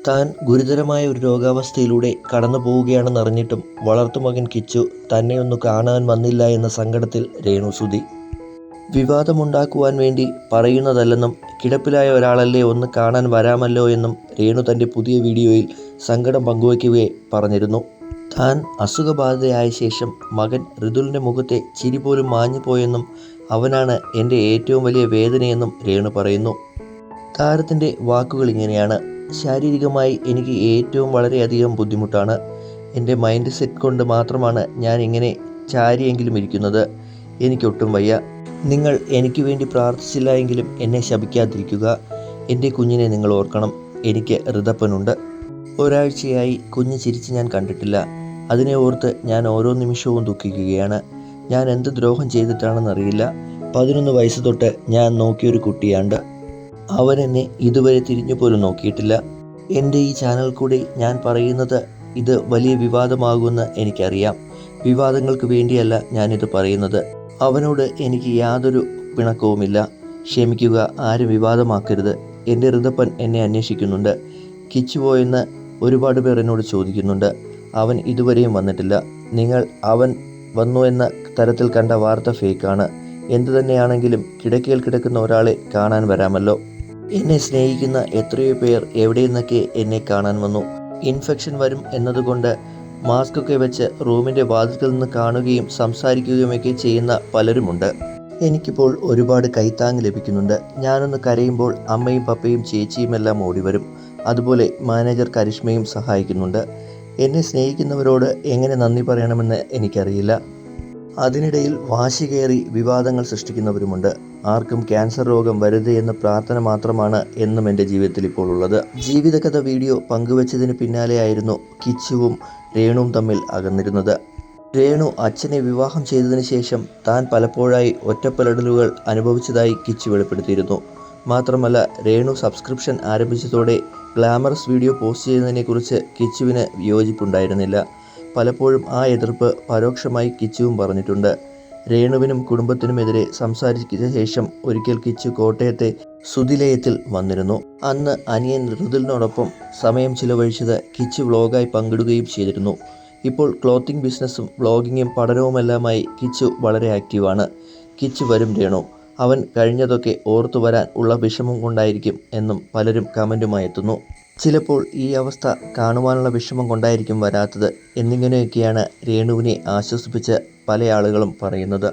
താൻ ഗുരുതരമായ ഒരു രോഗാവസ്ഥയിലൂടെ കടന്നു പോവുകയാണെന്നറിഞ്ഞിട്ടും വളർത്തുമകൻ കിച്ചു തന്നെ ഒന്ന് കാണാൻ വന്നില്ല എന്ന സങ്കടത്തിൽ രേണുസുതി. വിവാദമുണ്ടാക്കുവാൻ വേണ്ടി പറയുന്നതല്ലെന്നും കിടപ്പിലായ ഒരാളല്ലേ ഒന്ന് കാണാൻ വരാമല്ലോ എന്നും രേണു തൻ്റെ പുതിയ വീഡിയോയിൽ സങ്കടം പങ്കുവയ്ക്കവേ പറഞ്ഞിരുന്നു. താൻ അസുഖബാധിതയായ ശേഷം മകൻ ഋതുലിൻ്റെ മുഖത്തെ ചിരി പോലും മാഞ്ഞുപോയെന്നും അവനാണ് എൻ്റെ ഏറ്റവും വലിയ വേദനയെന്നും രേണു പറയുന്നു. താരത്തിൻ്റെ വാക്കുകൾ ഇങ്ങനെയാണ്: ശാരീരികമായി എനിക്ക് ഏറ്റവും വളരെയധികം ബുദ്ധിമുട്ടാണ്. എൻ്റെ മൈൻഡ് സെറ്റ് കൊണ്ട് മാത്രമാണ് ഞാൻ ഇങ്ങനെ ചാരിയെങ്കിലും ഇരിക്കുന്നത്. എനിക്കൊട്ടും വയ്യ. നിങ്ങൾ എനിക്ക് വേണ്ടി പ്രാർത്ഥിച്ചില്ല എങ്കിലും എന്നെ ശപിക്കാതിരിക്കുക. എൻ്റെ കുഞ്ഞിനെ നിങ്ങൾ ഓർക്കണം. എനിക്ക് ഋതപ്പനുണ്ട്. ഒരാഴ്ചയായി കുഞ്ഞ് ചിരിച്ച് ഞാൻ കണ്ടിട്ടില്ല. അതിനെ ഓർത്ത് ഞാൻ ഓരോ നിമിഷവും ദുഃഖിക്കുകയാണ്. ഞാൻ എന്ത് ദ്രോഹം ചെയ്തിട്ടാണെന്നറിയില്ല. 11 വയസ്സ് തൊട്ട് ഞാൻ നോക്കിയൊരു കുട്ടിയാണ്ട്. അവൻ എന്നെ ഇതുവരെ തിരിഞ്ഞു പോലും നോക്കിയിട്ടില്ല. എൻ്റെ ഈ ചാനൽ കൂടി ഞാൻ പറയുന്നത് ഇത് വലിയ വിവാദമാകുമെന്ന് എനിക്കറിയാം. വിവാദങ്ങൾക്ക് വേണ്ടിയല്ല ഞാനിത് പറയുന്നത്. അവനോട് എനിക്ക് യാതൊരു പിണക്കവുമില്ല. ക്ഷമിക്കുക, ആരും വിവാദമാക്കരുത്. എൻ്റെ ഋതപ്പൻ എന്നെ അന്വേഷിക്കുന്നുണ്ട്. കിച്ചുപോയെന്ന് ഒരുപാട് പേർ എന്നോട് ചോദിക്കുന്നുണ്ട്. അവൻ ഇതുവരെയും വന്നിട്ടില്ല. നിങ്ങൾ അവൻ വന്നു എന്ന തരത്തിൽ കണ്ട വാർത്ത ഫേക്കാണ്. എന്തു തന്നെയാണെങ്കിലും കിടക്കയിൽ കിടക്കുന്ന ഒരാളെ കാണാൻ വരാമല്ലോ. എന്നെ സ്നേഹിക്കുന്ന എത്രയോ പേർ എവിടെ നിന്നൊക്കെ എന്നെ കാണാൻ വന്നു. ഇൻഫെക്ഷൻ വരും എന്നതുകൊണ്ട് മാസ്കൊക്കെ വെച്ച് റൂമിൻ്റെ വാതിൽക്കൽ നിന്ന് കാണുകയും സംസാരിക്കുകയുമൊക്കെ ചെയ്യുന്ന പലരുമുണ്ട്. എനിക്കിപ്പോൾ ഒരുപാട് കൈത്താങ് ലഭിക്കുന്നുണ്ട്. ഞാനൊന്ന് കരയുമ്പോൾ അമ്മയും പപ്പയും ചേച്ചിയും എല്ലാം ഓടിവരും. അതുപോലെ മാനേജർ കരിഷ്മയും സഹായിക്കുന്നുണ്ട്. എന്നെ സ്നേഹിക്കുന്നവരോട് എങ്ങനെ നന്ദി പറയണമെന്ന് എനിക്കറിയില്ല. അതിനിടയിൽ വാശി കയറി വിവാദങ്ങൾ സൃഷ്ടിക്കുന്നവരുമുണ്ട്. ആർക്കും ക്യാൻസർ രോഗം വരുതേ എന്ന പ്രാർത്ഥന മാത്രമാണ് എന്നും എൻ്റെ ജീവിതത്തിൽ ഇപ്പോൾ ഉള്ളത്. ജീവിതകഥ വീഡിയോ പങ്കുവച്ചതിന് പിന്നാലെയായിരുന്നു കിച്ചുവും രേണുവും തമ്മിൽ അകന്നിരുന്നത്. രേണു അച്ഛനെ വിവാഹം ചെയ്തതിന് ശേഷം താൻ പലപ്പോഴായി ഒറ്റപ്പെടലുകൾ അനുഭവിച്ചതായി കിച്ചു വെളിപ്പെടുത്തിയിരുന്നു. മാത്രമല്ല, രേണു സബ്സ്ക്രിപ്ഷൻ ആരംഭിച്ചതോടെ ഗ്ലാമറസ് വീഡിയോ പോസ്റ്റ് ചെയ്യുന്നതിനെക്കുറിച്ച് കിച്ചുവിന് യോജിപ്പുണ്ടായിരുന്നില്ല. പലപ്പോഴും ആ എതിർപ്പ് പരോക്ഷമായി കിച്ചുവും പറഞ്ഞിട്ടുണ്ട്. രേണുവിനും കുടുംബത്തിനുമെതിരെ സംസാരിച്ച ശേഷം ഒരിക്കൽ കിച്ചു കോട്ടയത്തെ സുതിലയത്തിൽ വന്നിരുന്നു. അന്ന് അനിയൻ ഋതുലിനോടൊപ്പം സമയം ചിലവഴിച്ചത് കിച്ചു വ്ലോഗായി പങ്കിടുകയും ചെയ്തിരുന്നു. ഇപ്പോൾ ക്ലോത്തിങ് ബിസിനസ്സും വ്ലോഗിങ്ങും പഠനവുമെല്ലാമായി കിച്ചു വളരെ ആക്റ്റീവാണ്. കിച്ചു വരും രേണു. അവൻ കഴിഞ്ഞതൊക്കെ ഓർത്തു വരാൻ ഉള്ള വിഷമം കൊണ്ടായിരിക്കും എന്നും പലരും കമൻറ്റുമായി എത്തുന്നു. ചിലപ്പോൾ ഈ അവസ്ഥ കാണുവാനുള്ള വിഷമം കൊണ്ടായിരിക്കും വരാത്തത് എന്നിങ്ങനെയൊക്കെയാണ് രേണുവിനെ ആശ്വസിപ്പിച്ച് പല ആളുകളും പറയുന്നത്.